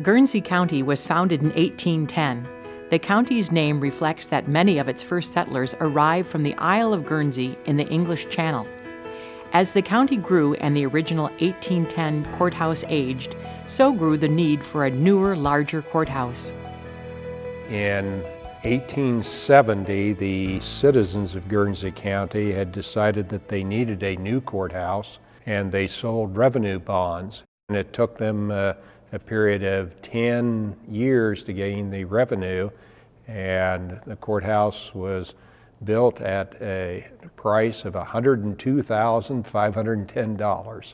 Guernsey County was founded in 1810. The county's name reflects that many of its first settlers arrived from the Isle of Guernsey in the English Channel. As the county grew and the original 1810 courthouse aged, so grew the need for a newer, larger courthouse. In 1870, the citizens of Guernsey County had decided that they needed a new courthouse, and they sold revenue bonds. And it took them a period of 10 years to gain the revenue, and the courthouse was built at a price of $102,510.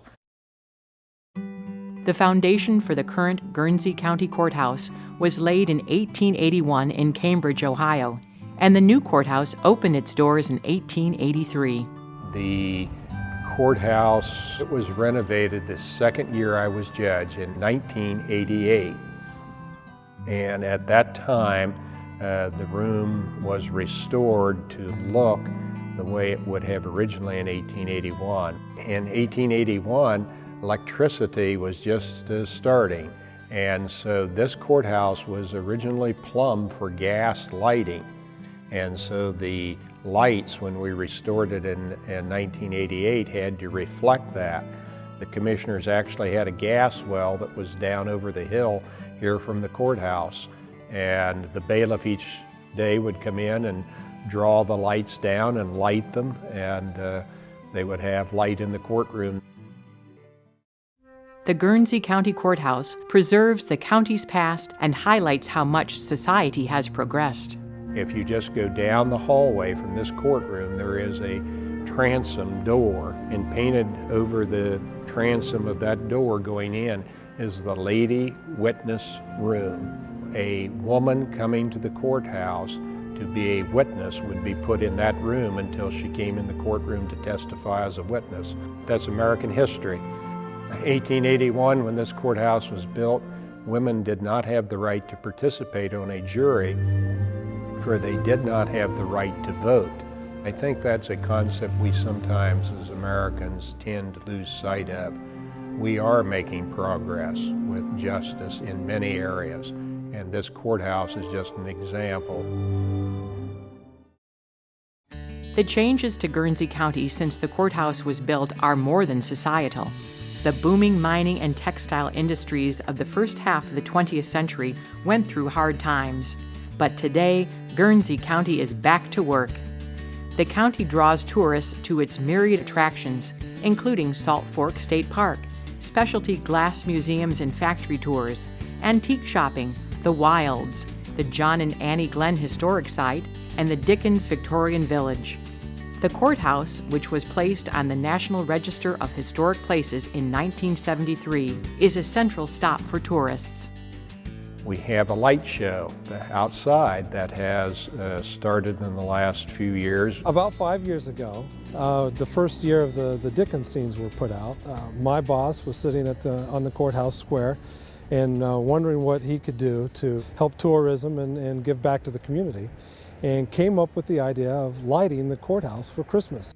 The foundation for the current Guernsey County Courthouse was laid in 1881 in Cambridge, Ohio, and the new courthouse opened its doors in 1883. The courthouse was renovated the second year I was judge in 1988. And at that time, the room was restored to look the way it would have originally in 1881. In 1881, electricity was just starting, and so this courthouse was originally plumbed for gas lighting. And so the lights, when we restored it in 1988, had to reflect that. The commissioners actually had a gas well that was down over the hill here from the courthouse, and the bailiff each day would come in and draw the lights down and light them, and they would have light in the courtroom. The Guernsey County Courthouse preserves the county's past and highlights how much society has progressed. If you just go down the hallway from this courtroom, there is a transom door, and painted over the transom of that door going in is the lady witness room. A woman coming to the courthouse to be a witness would be put in that room until she came in the courtroom to testify as a witness. That's American history. 1881, when this courthouse was built, women did not have the right to participate on a jury, for they did not have the right to vote. I think that's a concept we sometimes as Americans tend to lose sight of. We are making progress with justice in many areas, and this courthouse is just an example. The changes to Guernsey County since the courthouse was built are more than societal. The booming mining and textile industries of the first half of the 20th century went through hard times. But today, Guernsey County is back to work. The county draws tourists to its myriad attractions, including Salt Fork State Park, specialty glass museums and factory tours, antique shopping, the Wilds, the John and Annie Glenn Historic Site, and the Dickens Victorian Village. The courthouse, which was placed on the National Register of Historic Places in 1973, is a central stop for tourists. We have a light show outside that has started in the last few years. About 5 years ago, the first year of the Dickens scenes were put out. My boss was sitting on the courthouse square and wondering what he could do to help tourism and give back to the community, and came up with the idea of lighting the courthouse for Christmas.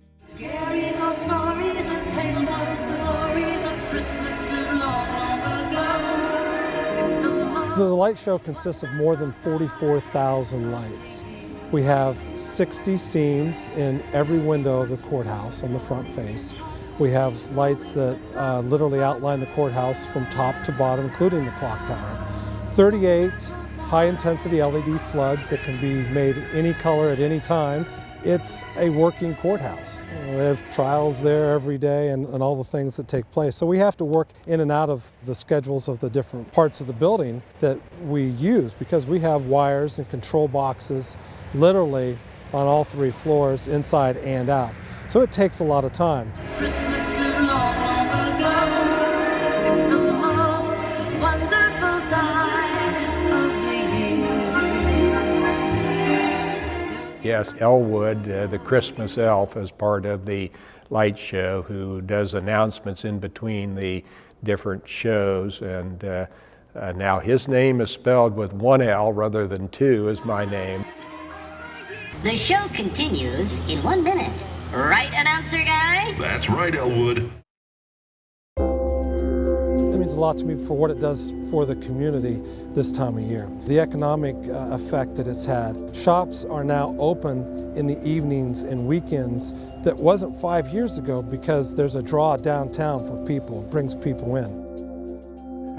The light show consists of more than 44,000 lights. We have 60 scenes in every window of the courthouse on the front face. We have lights that literally outline the courthouse from top to bottom, including the clock tower. 38 high-intensity LED floods that can be made any color at any time. It's a working courthouse. They have trials there every day and all the things that take place. So we have to work in and out of the schedules of the different parts of the building that we use, because we have wires and control boxes literally on all 3 floors, inside and out. So it takes a lot of time. Yes, Elwood, the Christmas elf, is part of the light show, who does announcements in between the different shows, and now his name is spelled with 1 L rather than 2 as my name. The show continues in 1 minute. Right, announcer guy? That's right, Elwood. That means a a lot to me for what it does for the community this time of year. The economic effect that it's had. Shops are now open in the evenings and weekends that wasn't 5 years ago because there's a draw downtown for people, it brings people in.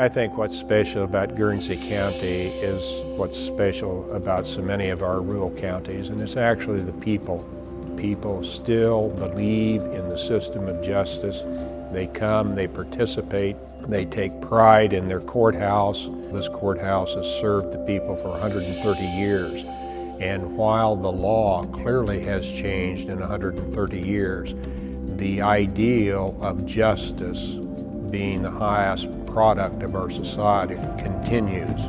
I think what's special about Guernsey County is what's special about so many of our rural counties, and it's actually the people. People still believe in the system of justice. They come, they participate, they take pride in their courthouse. This courthouse has served the people for 130 years. And while the law clearly has changed in 130 years, the ideal of justice being the highest product of our society continues.